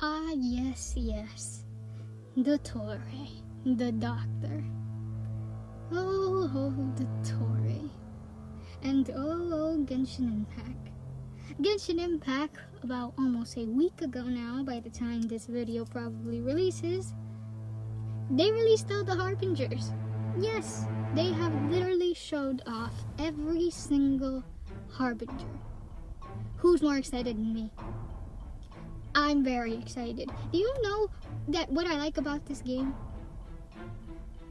Ah, yes, yes. Dottore, the doctor. Oh, Dottore. And Genshin Impact. Genshin Impact, about almost a week ago now, by the time this video probably releases, they released all the Harbingers. Yes, they have literally showed off every single Harbinger. Who's more excited than me? I'm very excited. Do you know that what I like about this game?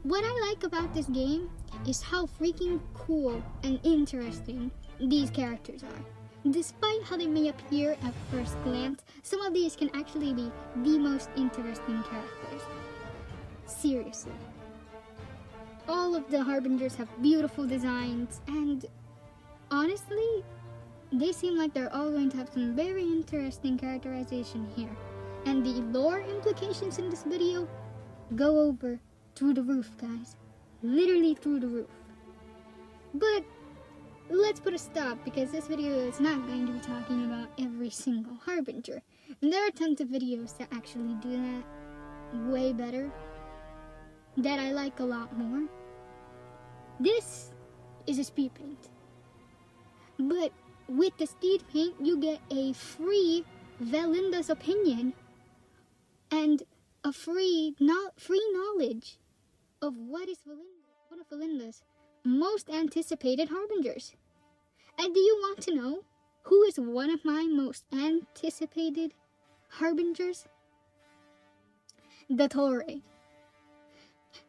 What I like about this game is how freaking cool and interesting these characters are. Despite how they may appear at first glance, some of these can actually be the most interesting characters. Seriously. All of the Harbingers have beautiful designs, and honestly, they seem like they're all going to have some very interesting characterization here. And the lore implications in this video go over through the roof, guys. Literally through the roof. But let's put a stop, because this video is not going to be talking about every single Harbinger. And there are tons of videos that actually do that way better, that I like a lot more. This is a Speedpaint. But with the Speedpaint, you get a free Valinda's opinion and a free knowledge of one of Valinda's most anticipated Harbingers. And do you want to know who is one of my most anticipated Harbingers? Dottore.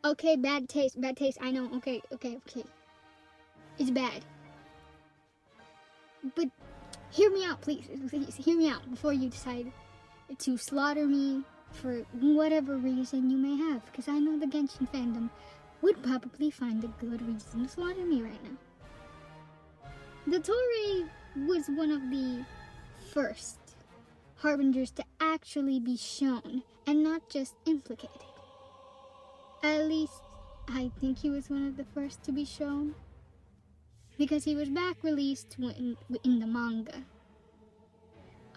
Okay, bad taste, I know, okay. It's bad. But hear me out, please hear me out before you decide to slaughter me for whatever reason you may have, because I know the Genshin fandom would probably find a good reason to slaughter me right now. Dottore was one of the first Harbingers to actually be shown and not just implicated. At least, I think he was one of the first to be shown, because he was back released in the manga.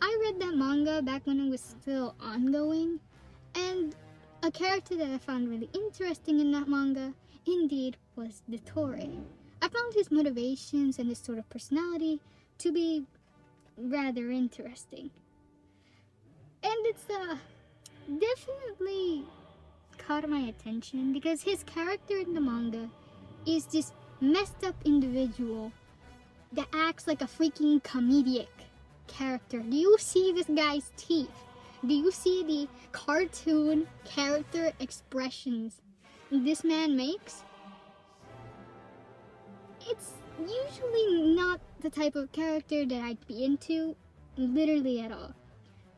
I read that manga back when it was still ongoing, and a character that I found really interesting in that manga, indeed, was Dottore. I found his motivations and his sort of personality to be rather interesting. And it's definitely caught my attention, because his character in the manga is this messed up individual that acts like a freaking comedic character. Do you see this guy's teeth? Do you see the cartoon character expressions this man makes? It's usually not the type of character that I'd be into, literally at all.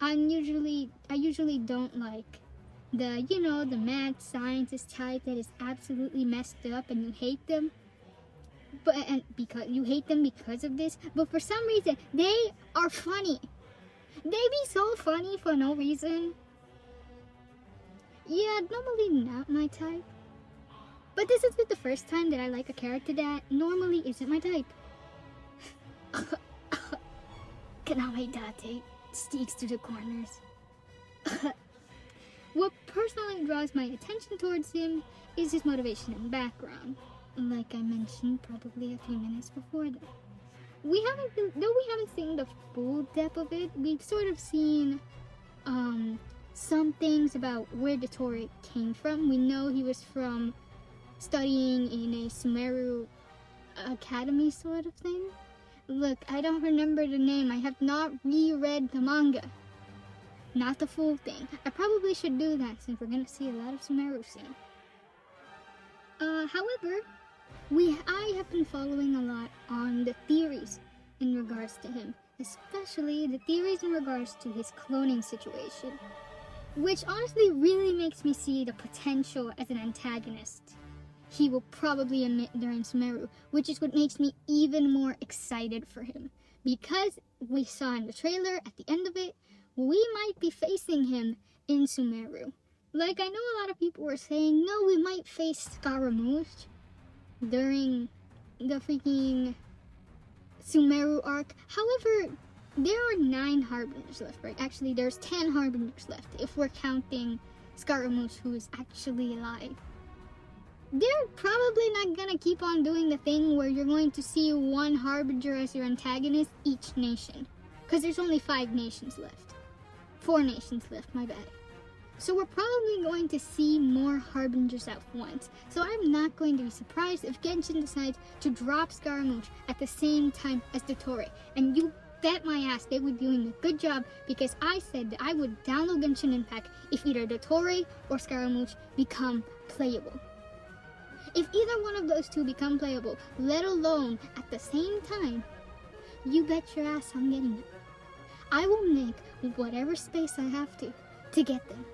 I usually don't like the mad scientist type that is absolutely messed up and you hate them. Because you hate them because of this, but for some reason they are funny. They be so funny for no reason. Yeah, normally not my type. But this isn't the first time that I like a character that normally isn't my type. Kaname Date sticks to the corners. What personally draws my attention towards him is his motivation and background. Like I mentioned probably a few minutes before that. Though we haven't seen the full depth of it, we've sort of seen some things about where Dottore came from. We know he was from studying in a Sumeru academy sort of thing. Look, I don't remember the name. I have not reread the manga. Not the full thing. I probably should do that since we're gonna see a lot of Sumeru soon. However, I have been following a lot on the theories in regards to him, especially the theories in regards to his cloning situation, which honestly really makes me see the potential as an antagonist he will probably emit during Sumeru, which is what makes me even more excited for him, because we saw in the trailer at the end of it, we might be facing him in Sumeru. Like, I know a lot of people were saying, no, we might face Scaramouche during the freaking Sumeru arc. However, there are 9 Harbingers left, right? Actually, there's 10 Harbingers left, if we're counting Scaramouche, who is actually alive. They're probably not gonna keep on doing the thing where you're going to see one Harbinger as your antagonist each nation. Because there's only 5 nations left. 4 nations left, my bad. So we're probably going to see more Harbingers at once. So I'm not going to be surprised if Genshin decides to drop Scaramouche at the same time as Dottore. And you bet my ass they would be doing a good job, because I said that I would download Genshin Impact if either Dottore or Scaramouche become playable. If either one of those two become playable, let alone at the same time, you bet your ass I'm getting them. I will make whatever space I have to get them.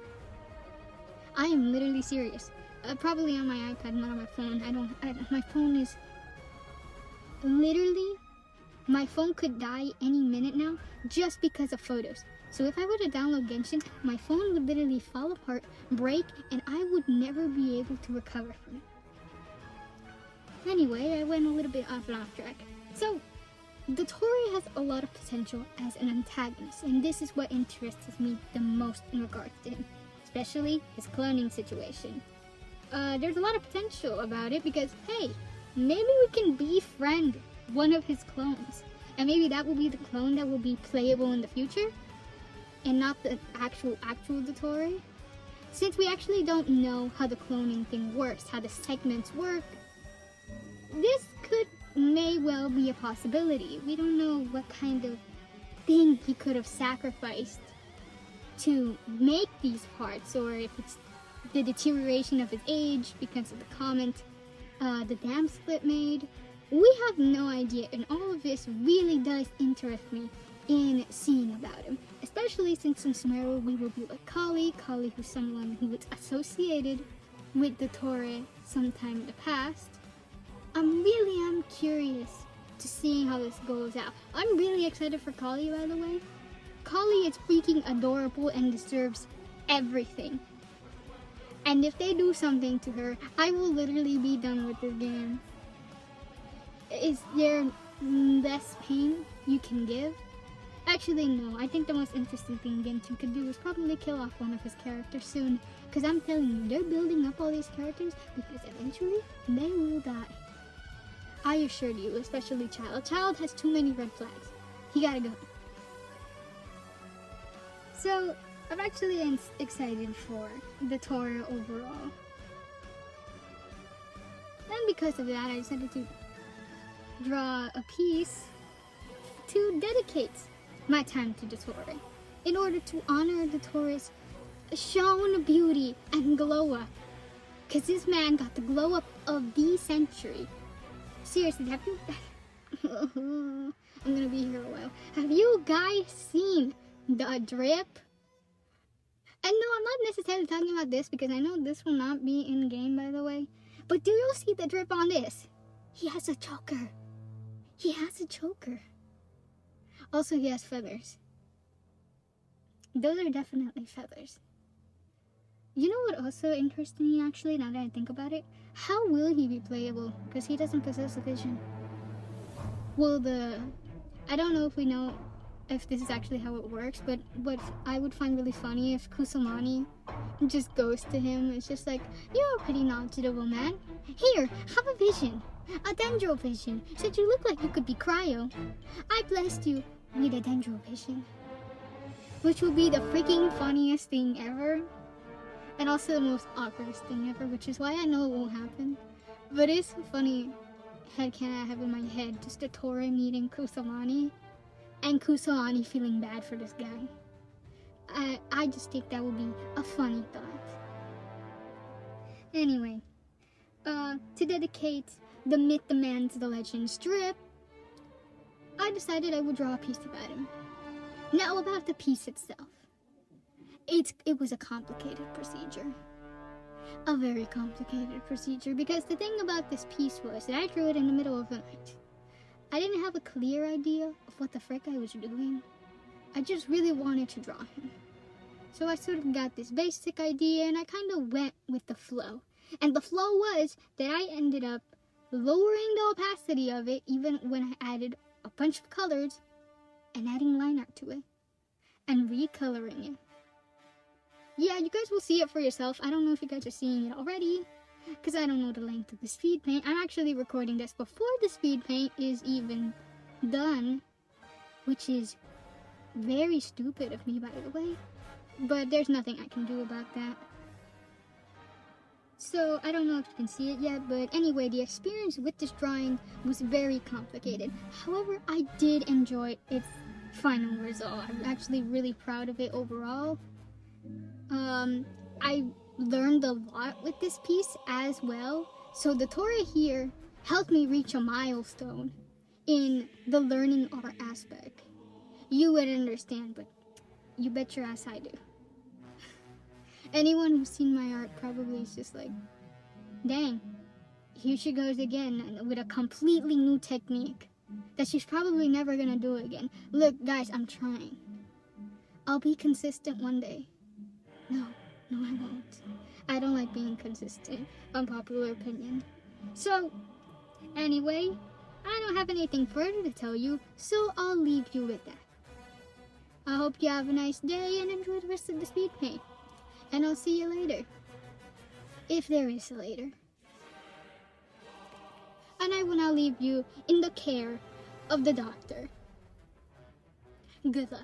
I am literally serious. Probably on my iPad, not on my phone. My phone is literally, my phone could die any minute now just because of photos. So if I were to download Genshin, my phone would literally fall apart, break, and I would never be able to recover from it. Anyway, I went a little bit off track. So, Dottore has a lot of potential as an antagonist, and this is what interests me the most in regards to him, especially his cloning situation. There's a lot of potential about it because, hey, maybe we can befriend one of his clones, and maybe that will be the clone that will be playable in the future, and not the actual Dottore. Since we actually don't know how the cloning thing works, how the segments work, this may well be a possibility. We don't know what kind of thing he could have sacrificed to make these parts, or if it's the deterioration of his age because of the comment the dam split made. We have no idea, and all of this really does interest me in seeing about him, especially since in Sumeru we will be with Kali, who's someone who was associated with Dottore sometime in the past. I'm curious to see how this goes out. I'm really excited for Kali, by the way. Kali is freaking adorable and deserves everything. And if they do something to her, I will literally be done with this game. Is there less pain you can give? Actually, no. I think the most interesting thing Genshin could do is probably kill off one of his characters soon. Because I'm telling you, they're building up all these characters because eventually they will die. I assure you, especially Child. Child has too many red flags. He gotta go. So, I'm actually excited for Dottore overall. And because of that, I decided to draw a piece to dedicate my time to Dottore, in order to honor Dottore's shown beauty and glow up. Because this man got the glow up of the century. Seriously, have you... I'm gonna be here a while. Have you guys seen the drip? And no, I'm not necessarily talking about this because I know this will not be in game, by the way. But do you see the drip on this? He has a choker. He has a choker. Also, he has feathers. Those are definitely feathers. You know what also interests me, actually, now that I think about it? How will he be playable? Because he doesn't possess a vision. Well, I don't know if we know if this is actually how it works, but what I would find really funny if Kusamani just goes to him. It's just like, you're a pretty knowledgeable man. Here, have a vision. A dendro vision. Since you look like you could be cryo, I blessed you with a dendro vision. Which will be the freaking funniest thing ever. And also the most awkwardest thing ever, which is why I know it won't happen. But it's a funny headcanon I have in my head. Just Dottore meeting Kusamani, and Kusamani feeling bad for this guy. I just think that would be a funny thought. Anyway, to dedicate the myth, the man, to the legend strip, I decided I would draw a piece about him. Now about the piece itself. It was a complicated procedure. A very complicated procedure, because the thing about this piece was that I drew it in the middle of the night. I didn't have a clear idea of what the frick I was doing. I just really wanted to draw him. So I sort of got this basic idea and I kind of went with the flow. And the flow was that I ended up lowering the opacity of it even when I added a bunch of colors, and adding line art to it and recoloring it. Yeah, you guys will see it for yourself. I don't know if you guys are seeing it already, because I don't know the length of the speed paint. I'm actually recording this before the speed paint is even done, which is very stupid of me, by the way. But there's nothing I can do about that. So, I don't know if you can see it yet, but anyway, the experience with this drawing was very complicated. However, I did enjoy its final result. I'm actually really proud of it overall. I learned a lot with this piece as well. So Dottore here helped me reach a milestone in the learning art aspect. You wouldn't understand, but you bet your ass I do. Anyone who's seen my art probably is just like, dang, here she goes again with a completely new technique that she's probably never gonna do again. Look, guys, I'm trying. I'll be consistent one day. No, I won't. I don't like being consistent. Unpopular opinion. So, anyway, I don't have anything further to tell you, so I'll leave you with that. I hope you have a nice day and enjoy the rest of the speed paint. And I'll see you later. If there is a later. And I will now leave you in the care of the doctor. Good luck.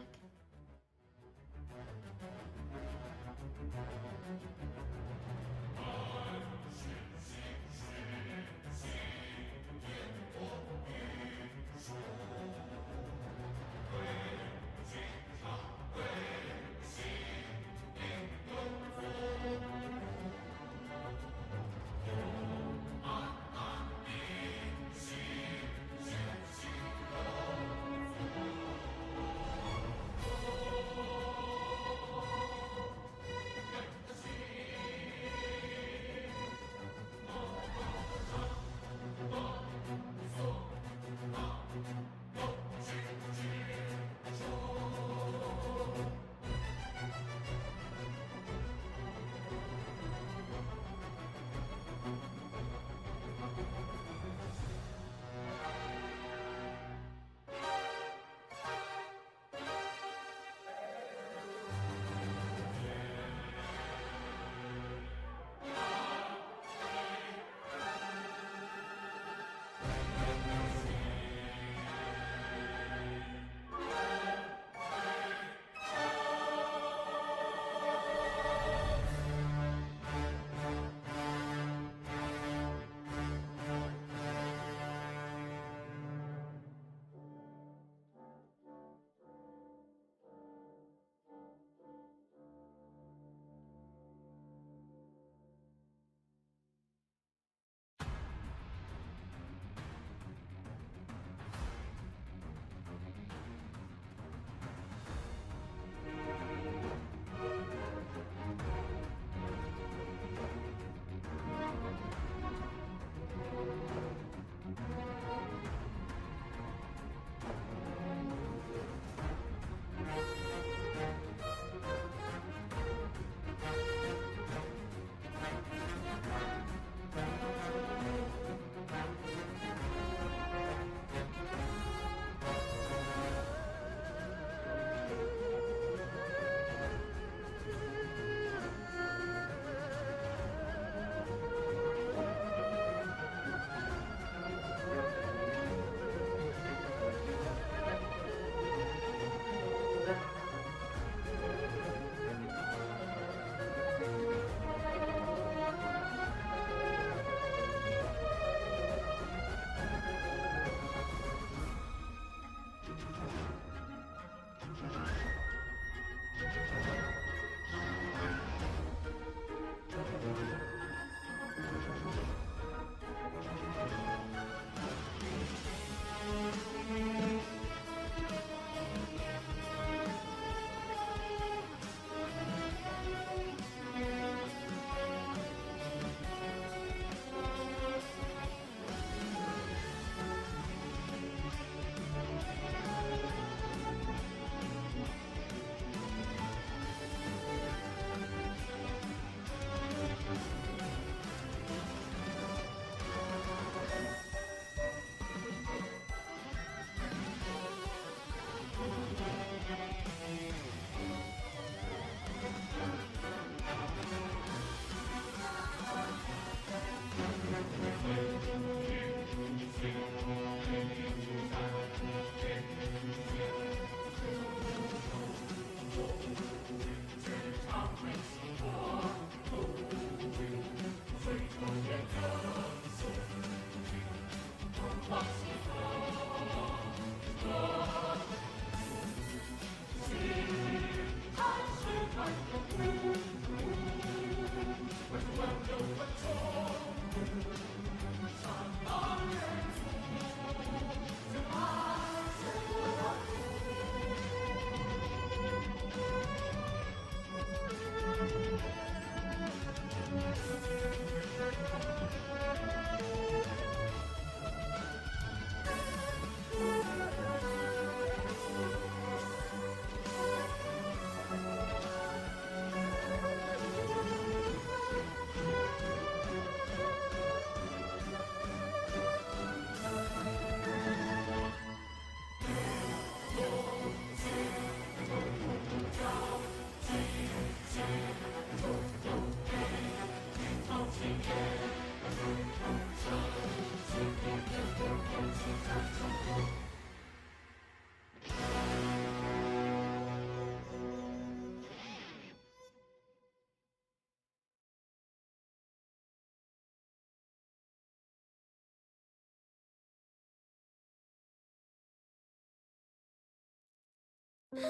La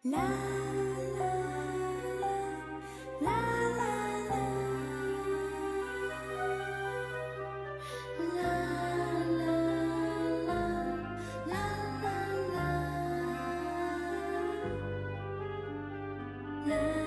la la la la la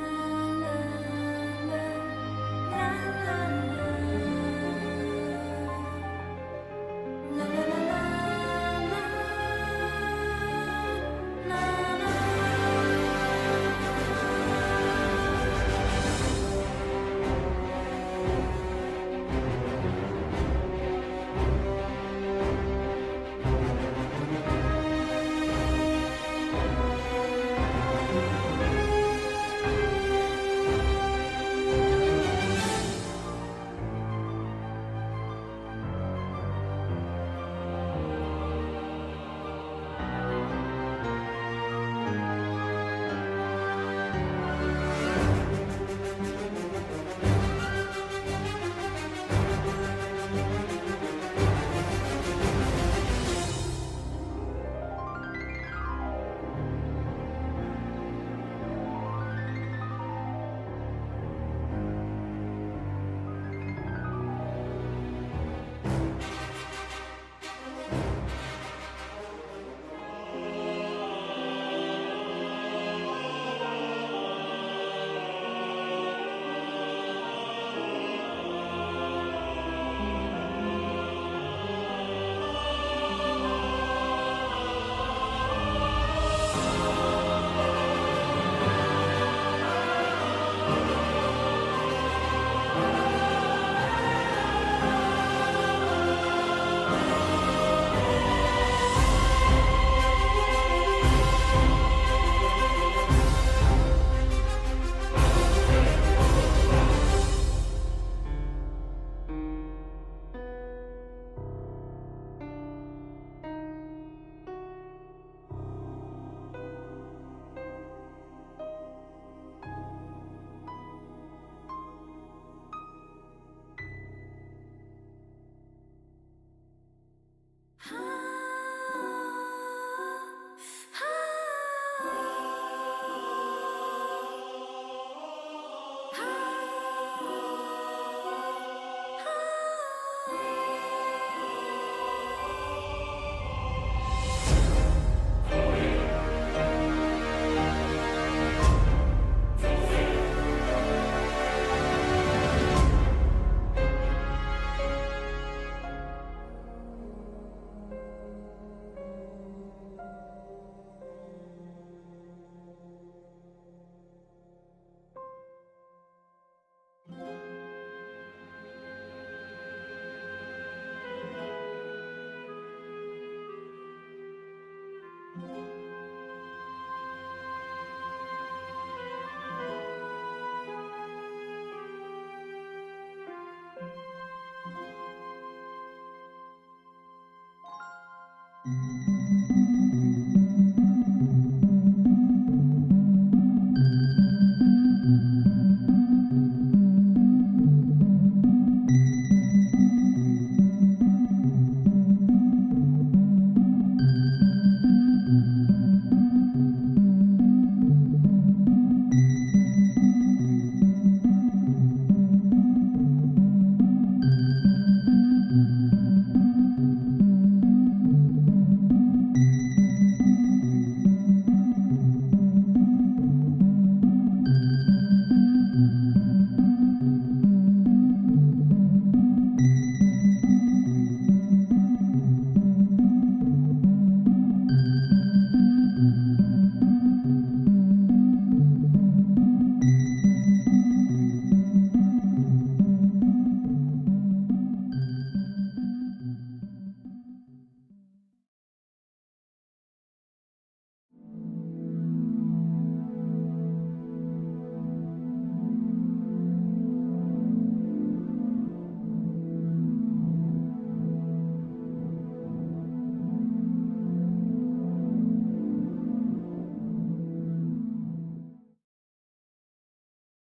la